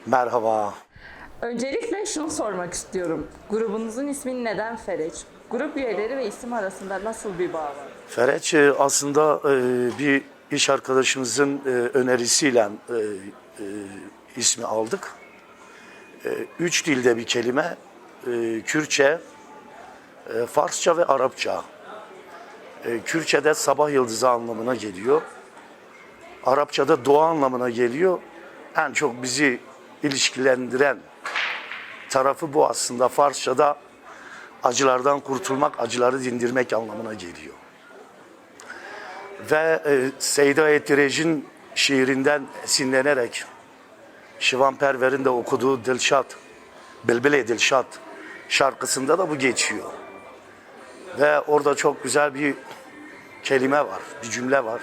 Merhaba. Öncelikle şunu sormak istiyorum. Grubunuzun ismi neden Fereç? Grup üyeleri ve isim arasında nasıl bir bağ var? Fereç aslında bir iş arkadaşımızın önerisiyle ismi aldık. Üç dilde bir kelime. Kürtçe, Farsça ve Arapça. Kürtçe'de sabah yıldızı anlamına geliyor. Arapça'da doğa anlamına geliyor. En çok bizi ilişkilendiren tarafı bu aslında. Farsça'da acılardan kurtulmak, acıları dindirmek anlamına geliyor. Ve Seyda Ettirej'in şiirinden esinlenerek Şivan Perver'in de okuduğu Dilşat, Bilbile Dilşat şarkısında da bu geçiyor. Ve orada çok güzel bir kelime var, bir cümle var.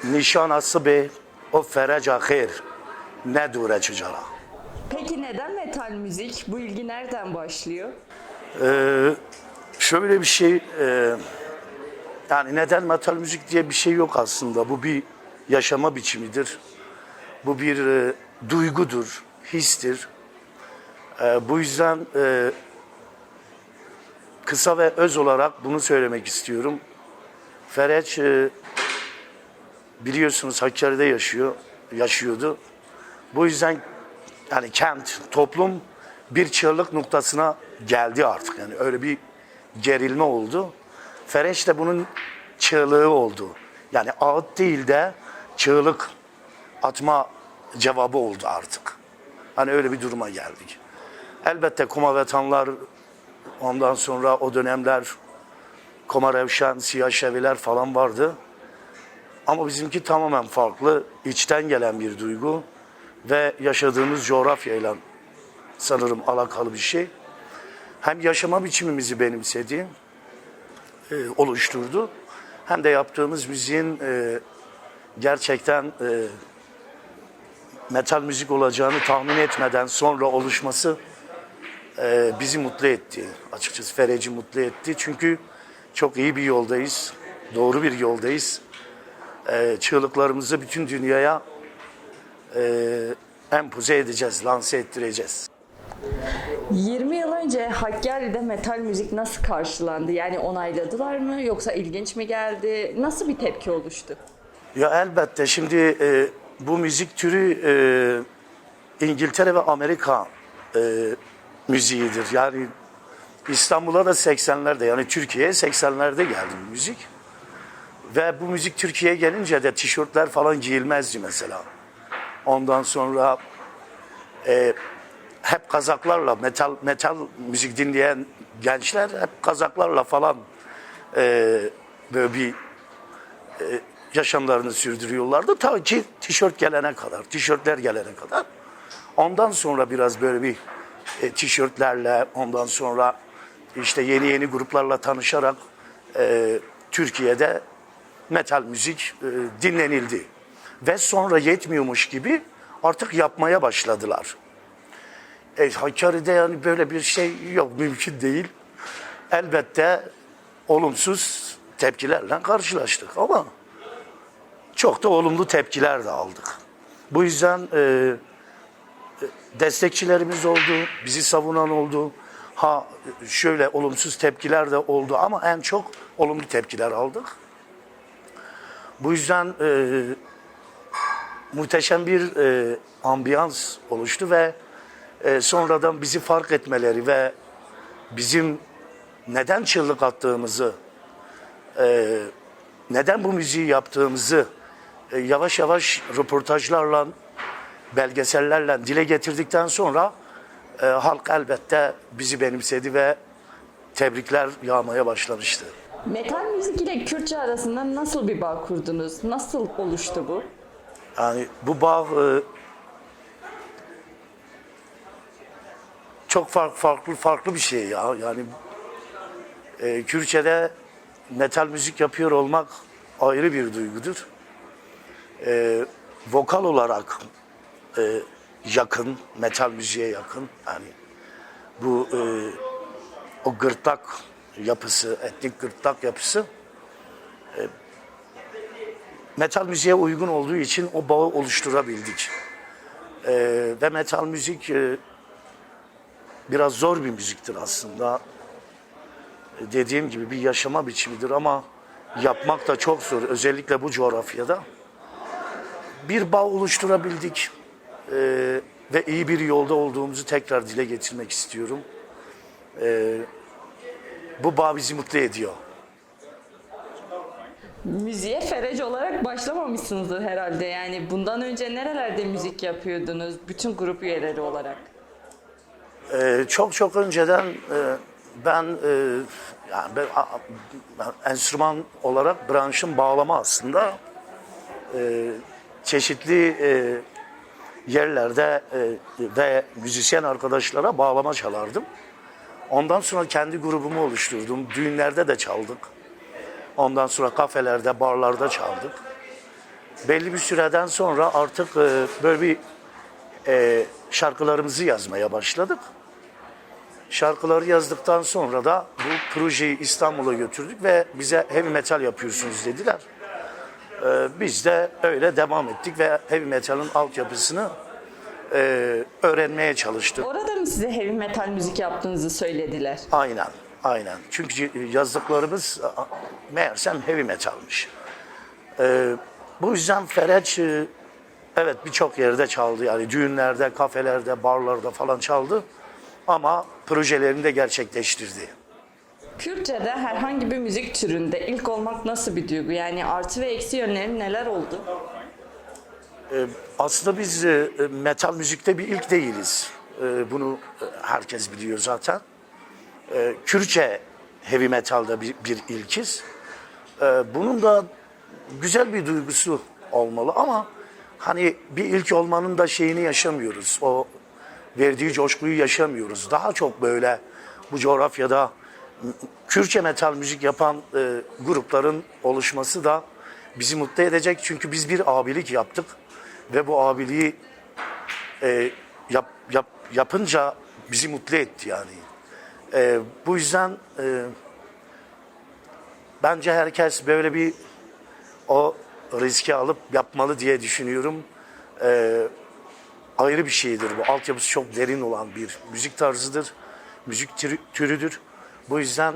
Nişanası be o fereca khair ne dure çicara. Peki neden metal müzik? Bu ilgi nereden başlıyor? Şöyle bir şey, yani neden metal müzik diye bir şey yok aslında. Bu bir yaşama biçimidir. Bu bir duygudur, histir. Bu yüzden kısa ve öz olarak bunu söylemek istiyorum. Fereç biliyorsunuz Hakkari'de yaşıyordu. Bu yüzden yani kent, toplum bir çığlık noktasına geldi artık. Yani öyle bir gerilme oldu. Fereç de bunun çığlığı oldu. Yani ağıt değil de çığlık atma cevabı oldu artık. Hani öyle bir duruma geldik. Elbette Kumavetanlar, ondan sonra o dönemler Komarevşen, Siyah Şeviler falan vardı. Ama bizimki tamamen farklı, içten gelen bir duygu ve yaşadığımız coğrafyayla sanırım alakalı bir şey. Hem yaşama biçimimizi benimsedi, oluşturdu. Hem de yaptığımız müziğin gerçekten metal müzik olacağını tahmin etmeden sonra oluşması bizi mutlu etti. Açıkçası Ferec'i mutlu etti. Çünkü çok iyi bir yoldayız. Doğru bir yoldayız. Çığlıklarımızı bütün dünyaya empoze edeceğiz, lanse ettireceğiz. 20 yıl önce Hakkari'de metal müzik nasıl karşılandı? Yani onayladılar mı yoksa ilginç mi geldi? Nasıl bir tepki oluştu? Ya elbette şimdi bu müzik türü İngiltere ve Amerika müziğidir. Yani İstanbul'a da 80'lerde yani Türkiye'ye 80'lerde geldi bu müzik. Ve bu müzik Türkiye'ye gelince de tişörtler falan giyilmezdi mesela. Ondan sonra hep kazaklarla metal müzik dinleyen gençler hep kazaklarla falan böyle bir yaşamlarını sürdürüyorlardı. Ta ki tişörtler gelene kadar. Ondan sonra biraz böyle bir tişörtlerle, ondan sonra işte yeni gruplarla tanışarak Türkiye'de metal müzik dinlenildi. Ve sonra yetmiyormuş gibi artık yapmaya başladılar. Hakkari'de yani böyle bir şey yok, mümkün değil. Elbette olumsuz tepkilerle karşılaştık ama çok da olumlu tepkiler de aldık. Bu yüzden destekçilerimiz oldu, bizi savunan oldu. Şöyle olumsuz tepkiler de oldu ama en çok olumlu tepkiler aldık. Bu yüzden muhteşem bir ambiyans oluştu ve sonradan bizi fark etmeleri ve bizim neden çığlık attığımızı, neden bu müziği yaptığımızı yavaş yavaş röportajlarla, belgesellerle dile getirdikten sonra halk elbette bizi benimsedi ve tebrikler yağmaya başlamıştı. Metal müzik ile Kürtçe arasında nasıl bir bağ kurdunuz? Nasıl oluştu bu? Yani bu bağ çok farklı bir şey ya. Yani Kürtçe'de metal müzik yapıyor olmak ayrı bir duygudur. Vokal olarak yakın, metal müziğe yakın. Yani bu o gırtlak yapısı, etnik gırtlak yapısı metal müziğe uygun olduğu için o bağı oluşturabildik. Ve metal müzik biraz zor bir müziktir aslında. Dediğim gibi bir yaşama biçimidir ama yapmak da çok zor. Özellikle bu coğrafyada. Bir bağ oluşturabildik ve iyi bir yolda olduğumuzu tekrar dile getirmek istiyorum. Bu bağ bizi mutlu ediyor. Müziğe Ferec olarak başlamamışsınızdır herhalde. Yani bundan önce nerelerde müzik yapıyordunuz bütün grup üyeleri olarak? Çok çok önceden ben enstrüman olarak branşım bağlama aslında. Çeşitli yerlerde ve müzisyen arkadaşlara bağlama çalardım. Ondan sonra kendi grubumu oluşturdum. Düğünlerde de çaldık. Ondan sonra kafelerde, barlarda çaldık. Belli bir süreden sonra artık böyle bir şarkılarımızı yazmaya başladık. Şarkıları yazdıktan sonra da bu projeyi İstanbul'a götürdük ve bize heavy metal yapıyorsunuz dediler. Biz de öyle devam ettik ve heavy metal'ın altyapısını öğrenmeye çalıştık. Orada mı size heavy metal müzik yaptığınızı söylediler? Aynen, aynen. Çünkü yazdıklarımız meğersem heavy metalmiş. Bu yüzden Fereç evet birçok yerde çaldı. Yani düğünlerde, kafelerde, barlarda falan çaldı. Ama projelerini de gerçekleştirdi. Kürtçe'de herhangi bir müzik türünde ilk olmak nasıl bir duygu? Yani artı ve eksi yönleri neler oldu? Aslında biz metal müzikte bir ilk değiliz. Bunu herkes biliyor zaten. Kürtçe heavy metalda bir ilkiz. Bunun da güzel bir duygusu olmalı ama hani bir ilk olmanın da şeyini yaşamıyoruz. O verdiği coşkuyu yaşamıyoruz. Daha çok böyle bu coğrafyada Kürtçe metal müzik yapan grupların oluşması da bizi mutlu edecek. Çünkü biz bir abilik yaptık ve bu abiliği yapınca bizi mutlu etti yani. Bu yüzden bence herkes böyle bir o riski alıp yapmalı diye düşünüyorum. Ayrı bir şeydir bu. Altyapısı çok derin olan bir müzik tarzıdır. Müzik türüdür. Bu yüzden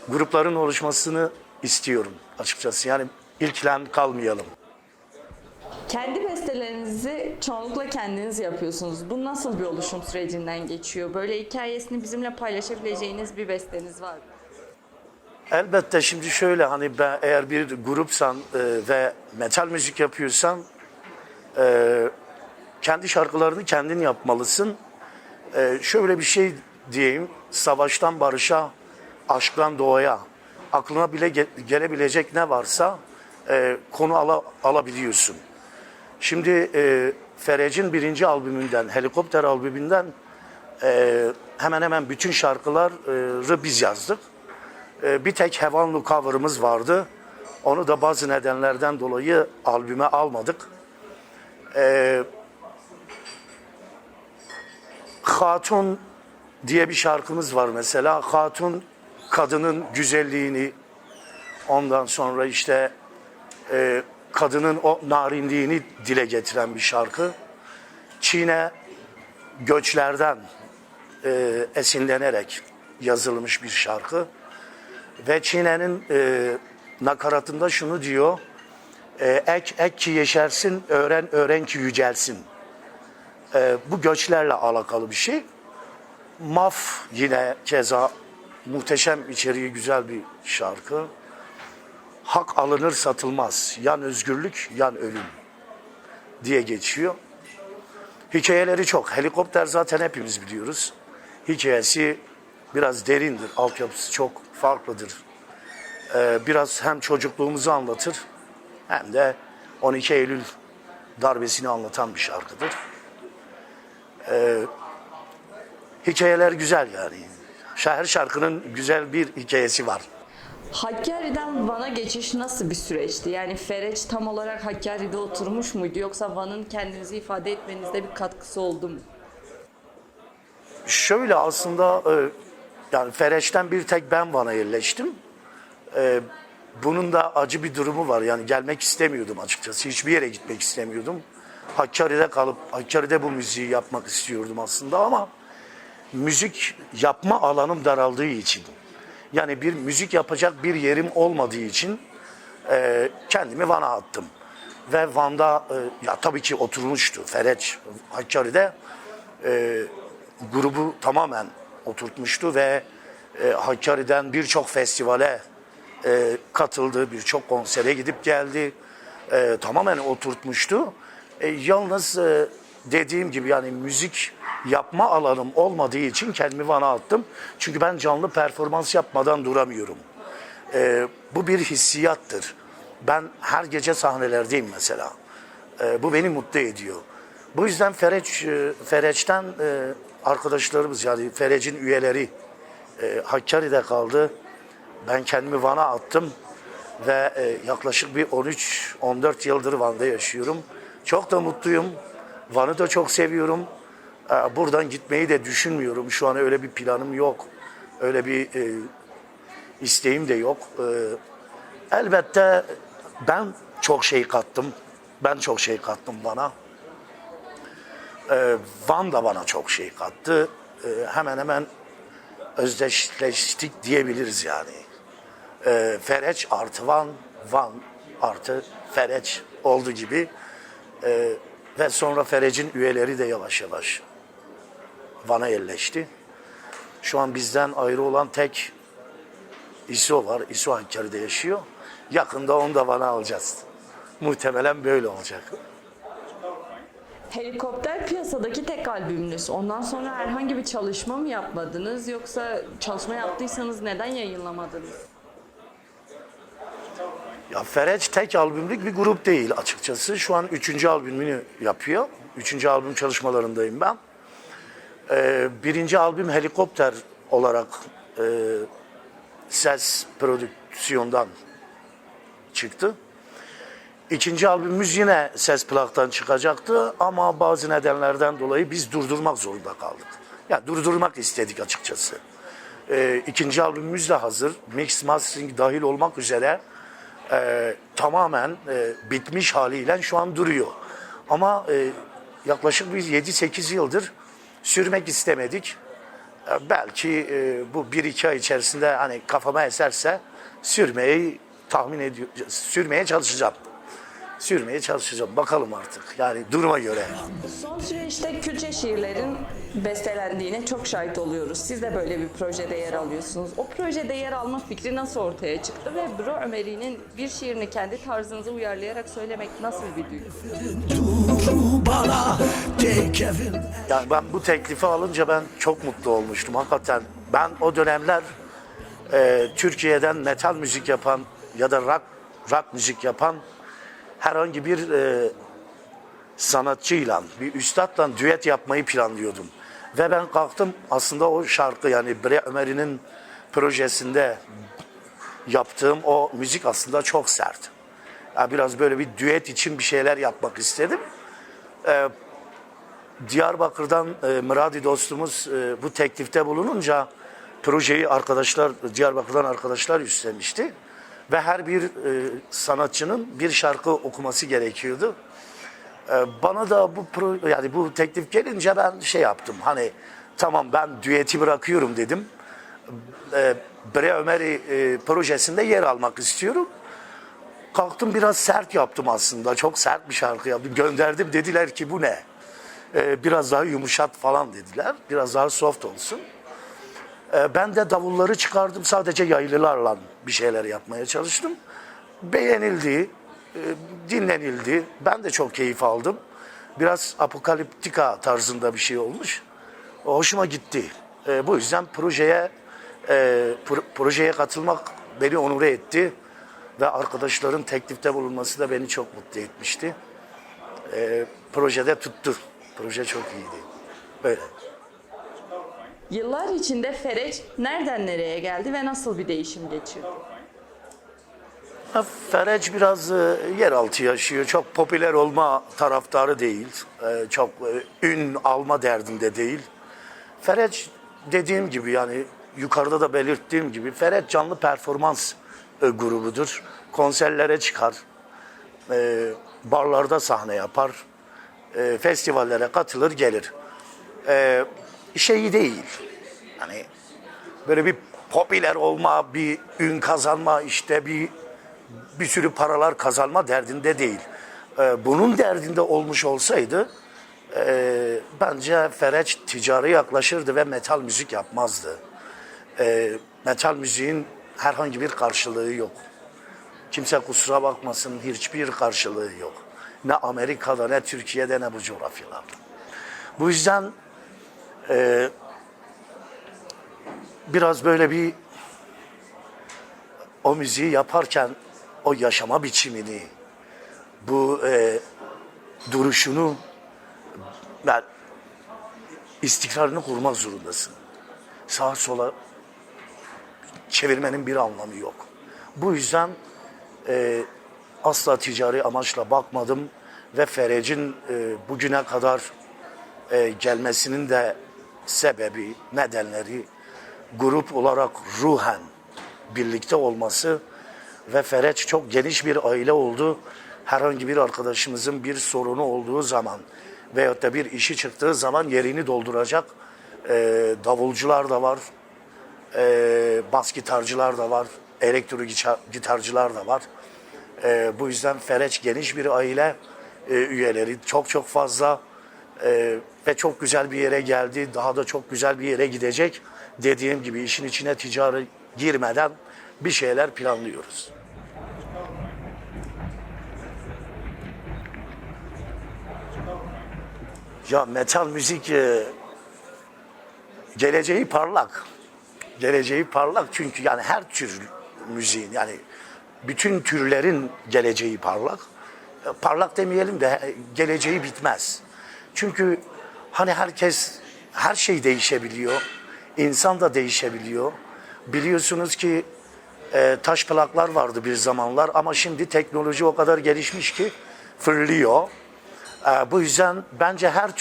grupların oluşmasını istiyorum açıkçası. Yani ilklen kalmayalım. Kendi bestelerinizi çoğunlukla kendiniz yapıyorsunuz. Bu nasıl bir oluşum sürecinden geçiyor? Böyle hikayesini bizimle paylaşabileceğiniz bir besteniz var mı? Elbette şimdi şöyle hani ben eğer bir grupsan ve metal müzik yapıyorsan kendi şarkılarını kendin yapmalısın. Şöyle bir şey diyeyim, savaştan barışa, aşktan doğaya, aklına bile gelebilecek ne varsa konu alabiliyorsun. Şimdi Ferec'in birinci albümünden, Helikopter albümünden hemen hemen bütün şarkıları biz yazdık. Bir tek Heavenly cover'ımız vardı. Onu da bazı nedenlerden dolayı albüme almadık. Hatun diye bir şarkımız var mesela. Hatun kadının güzelliğini, ondan sonra işte kadının o narinliğini dile getiren bir şarkı. Çin'e göçlerden esinlenerek yazılmış bir şarkı. Ve Çin'e'nin nakaratında şunu diyor. Ek ki yeşersin, öğren ki yücelsin. Bu göçlerle alakalı bir şey. Maf yine keza muhteşem içeriği güzel bir şarkı. Hak alınır satılmaz. Yan özgürlük, yan ölüm diye geçiyor. Hikayeleri çok. Helikopter zaten hepimiz biliyoruz. Hikayesi biraz derindir. Altyapısı çok farklıdır. Biraz hem çocukluğumuzu anlatır hem de 12 Eylül darbesini anlatan bir şarkıdır. Hikayeler güzel yani. Her şarkının güzel bir hikayesi var. Hakkari'den Van'a geçiş nasıl bir süreçti? Yani Fereç tam olarak Hakkari'de oturmuş muydu yoksa Van'ın kendinizi ifade etmenizde bir katkısı oldu mu? Şöyle aslında yani Fereç'ten bir tek ben Van'a yerleştim. Bunun da acı bir durumu var. Yani gelmek istemiyordum açıkçası. Hiçbir yere gitmek istemiyordum. Hakkari'de kalıp Hakkari'de bu müziği yapmak istiyordum aslında ama müzik yapma alanım daraldığı için, yani bir müzik yapacak bir yerim olmadığı için kendimi Van'a attım. Ve Van'da ya tabii ki oturmuştu. Fereç Hakkari'de grubu tamamen oturtmuştu ve Hakkari'den birçok festivale katıldı, birçok konsere gidip geldi. Tamamen oturtmuştu. Yalnız dediğim gibi yani müzik yapma alanım olmadığı için kendimi Van'a attım. Çünkü ben canlı performans yapmadan duramıyorum. Bu bir hissiyattır. Ben her gece sahnelerdeyim mesela. Bu beni mutlu ediyor. Bu yüzden Fereç'ten arkadaşlarımız, yani Fereç'in üyeleri Hakkari'de kaldı. Ben kendimi Van'a attım ve yaklaşık bir 13-14 yıldır Van'da yaşıyorum. Çok da mutluyum. Van'ı da çok seviyorum. Buradan gitmeyi de düşünmüyorum. Şu an öyle bir planım yok. Öyle bir isteğim de yok. Elbette ben çok şey kattım. Ben çok şey kattım Van'a. Van da bana çok şey kattı. Hemen hemen özdeşleştik diyebiliriz yani. Fereç artı Van, Van artı Fereç oldu gibi. Ve sonra Fereç'in üyeleri de yavaş yavaş Van'a yerleşti. Şu an bizden ayrı olan tek İso var. İso Hakkari'de yaşıyor. Yakında onu da Van'a alacağız. Muhtemelen böyle olacak. Helikopter piyasadaki tek albümünüz. Ondan sonra herhangi bir çalışma mı yapmadınız yoksa çalışma yaptıysanız neden yayınlamadınız? Ya Fereç tek albümlük bir grup değil açıkçası. Şu an 3. albümünü yapıyor. 3. albüm çalışmalarındayım ben. 1. albüm Helikopter olarak ses prodüksiyondan çıktı. 2. albümümüz yine Ses Plak'tan çıkacaktı ama bazı nedenlerden dolayı biz durdurmak zorunda kaldık. Yani durdurmak istedik açıkçası. 2. albümümüz de hazır. Mix, mastering dahil olmak üzere tamamen bitmiş haliyle şu an duruyor. Ama yaklaşık bir 7-8 yıldır sürmek istemedik. Belki bu 1-2 ay içerisinde hani kafama eserse sürmeye çalışacağım. Sürmeye çalışacağım. Bakalım artık. Yani duruma göre. Son süreçte Kürtçe şiirlerin bestelendiğine çok şahit oluyoruz. Siz de böyle bir projede yer alıyorsunuz. O projede yer alma fikri nasıl ortaya çıktı ve Bro Ömer'i'nin bir şiirini kendi tarzınıza uyarlayarak söylemek nasıl bir duygu? Yani ben bu teklifi alınca ben çok mutlu olmuştum. Hakikaten ben o dönemler Türkiye'den metal müzik yapan ya da rock müzik yapan herhangi bir sanatçıyla, bir üstadla düet yapmayı planlıyordum. Ve ben kalktım aslında o şarkı, yani Bre Ömer'i'nin projesinde yaptığım o müzik aslında çok sert. Yani biraz böyle bir düet için bir şeyler yapmak istedim. Diyarbakır'dan Mıradi dostumuz bu teklifte bulununca projeyi Diyarbakır'dan arkadaşlar üstlenmişti. Ve her bir sanatçının bir şarkı okuması gerekiyordu. Bana da bu teklif gelince ben şey yaptım. Hani tamam, ben düeti bırakıyorum dedim. Bre Ömer'i projesinde yer almak istiyorum. Kalktım biraz sert yaptım aslında. Çok sert bir şarkı yaptım. Gönderdim, dediler ki bu ne? Biraz daha yumuşat falan dediler. Biraz daha soft olsun. Ben de davulları çıkardım. Sadece yaylılarla bir şeyler yapmaya çalıştım. Beğenildi, dinlenildi. Ben de çok keyif aldım. Biraz apokaliptika tarzında bir şey olmuş. Hoşuma gitti. Bu yüzden projeye katılmak beni onure etti. Ve arkadaşların teklifte bulunması da beni çok mutlu etmişti. Projede tuttu. Proje çok iyiydi. Böyle. Yıllar içinde Fereç nereden nereye geldi ve nasıl bir değişim geçirdi? Fereç biraz yeraltı yaşıyor. Çok popüler olma taraftarı değil. Çok ün alma derdinde değil. Fereç dediğim gibi, yani yukarıda da belirttiğim gibi, Fereç canlı performans grubudur. Konserlere çıkar. Barlarda sahne yapar. festivallere katılır gelir. Şeyi değil. Hani böyle bir popüler olma, bir ün kazanma, işte bir sürü paralar kazanma derdinde değil. Bunun derdinde olmuş olsaydı bence Fereç ticari yaklaşırdı ve metal müzik yapmazdı. Metal müziğin herhangi bir karşılığı yok. Kimse kusura bakmasın, hiçbir karşılığı yok. Ne Amerika'da, ne Türkiye'de, ne bu coğrafyalarda. Bu yüzden biraz böyle bir o müziği yaparken o yaşama biçimini, bu duruşunu, yani istikrarını kurmak zorundasın. Sağa sola çevirmenin bir anlamı yok. Bu yüzden asla ticari amaçla bakmadım ve Ferec'in bugüne kadar gelmesinin de sebebi, nedenleri grup olarak ruhen birlikte olması ve Fereç çok geniş bir aile oldu. Herhangi bir arkadaşımızın bir sorunu olduğu zaman veyahut da bir işi çıktığı zaman yerini dolduracak davulcular da var, bas gitarcılar da var, elektro gitarcılar da var. Bu yüzden Fereç geniş bir aile, üyeleri çok fazla ve çok güzel bir yere geldi. Daha da çok güzel bir yere gidecek. Dediğim gibi işin içine ticari girmeden bir şeyler planlıyoruz. Ya metal müzik geleceği parlak. Geleceği parlak çünkü yani her tür müziğin, yani bütün türlerin geleceği parlak. Parlak demeyelim de geleceği bitmez. Çünkü hani her şey değişebiliyor. İnsan da değişebiliyor. Biliyorsunuz ki taş plaklar vardı bir zamanlar ama şimdi teknoloji o kadar gelişmiş ki fırlıyor. Bu yüzden bence her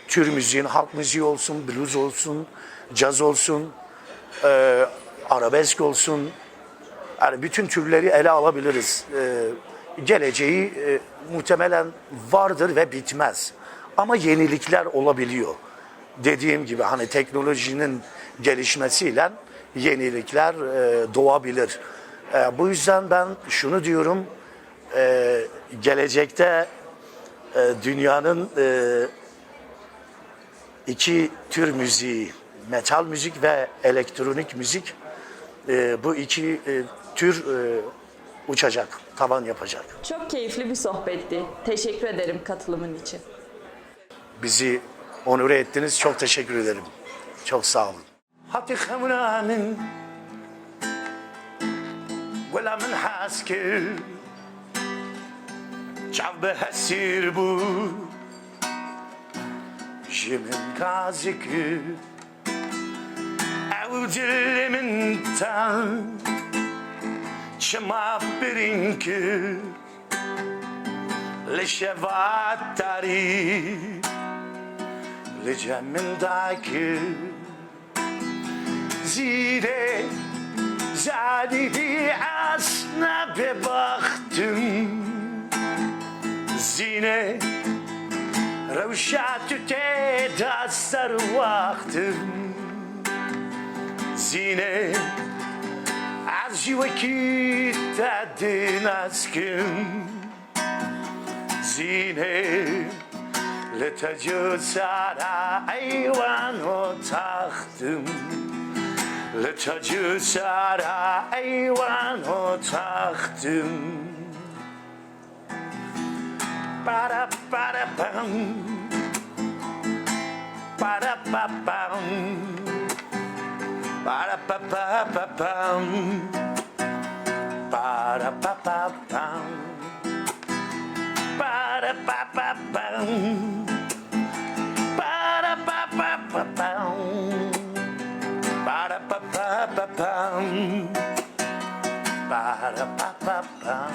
tür müziğin, halk müziği olsun, blues olsun, caz olsun, arabesk olsun, yani bütün türleri ele alabiliriz. Geleceği muhtemelen vardır ve bitmez. Ama yenilikler olabiliyor. Dediğim gibi hani teknolojinin gelişmesiyle yenilikler doğabilir. Bu yüzden ben şunu diyorum, gelecekte dünyanın iki tür müziği, metal müzik ve elektronik müzik, bu iki tür uçacak, tavan yapacak. Çok keyifli bir sohbetti. Teşekkür ederim katılımın için. Bizi onur ettiniz. Çok teşekkür ederim. Çok sağ olun. Hatıkamına min ولا من حاسكر شعب هسير بو جمن كازكر او دل من تان شما برينكر لشفات تاريخ لجمن داكر زيره زادی بی اسنا ببختم زینه روشت تیدا سر وقتم زینه از جوکی تدین اسکم زینه لتجد سارا ایوان و تختم لتاج سارا ایوان و تختم para para pam para pa pam para pa pa pa pam para pa pa pam para pa pa pam para pa pa pa pam para pa pa pa pam para pa pa pam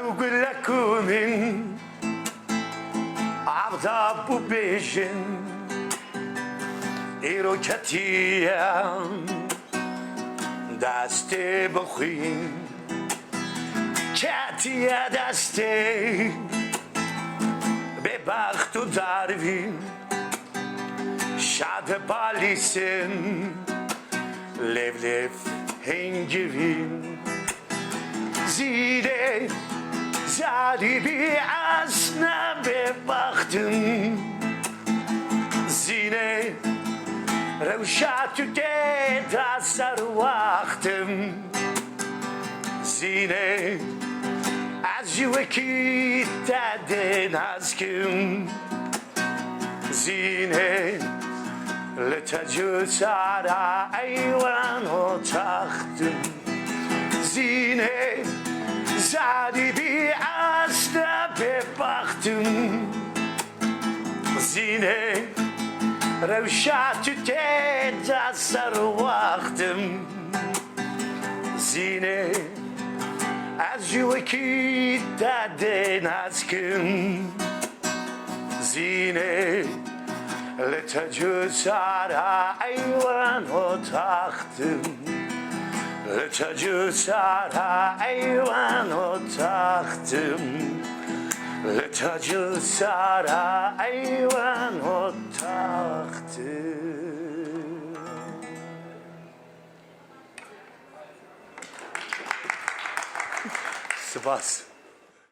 أقول لكم من عبدا بوبيجن إيرو كتيا دست بخين كات Tia deste Bebachtu darvin Şade balisin Lev lev hengivin Zide Zalibi asna bebaktım Zine Revşatü de dasar vaktim Zine Az vakit den azkim Zine Letacı sara ayvan o tahtım Zine Zalibi asla bebaktım Zine Revşatü te dasar vaktim Zine Az vakit den azkim Zine Letacı sara ayvan o tahtım Letacı sara ayvan o tahtım Letacı sara ayvan o tahtım Sivas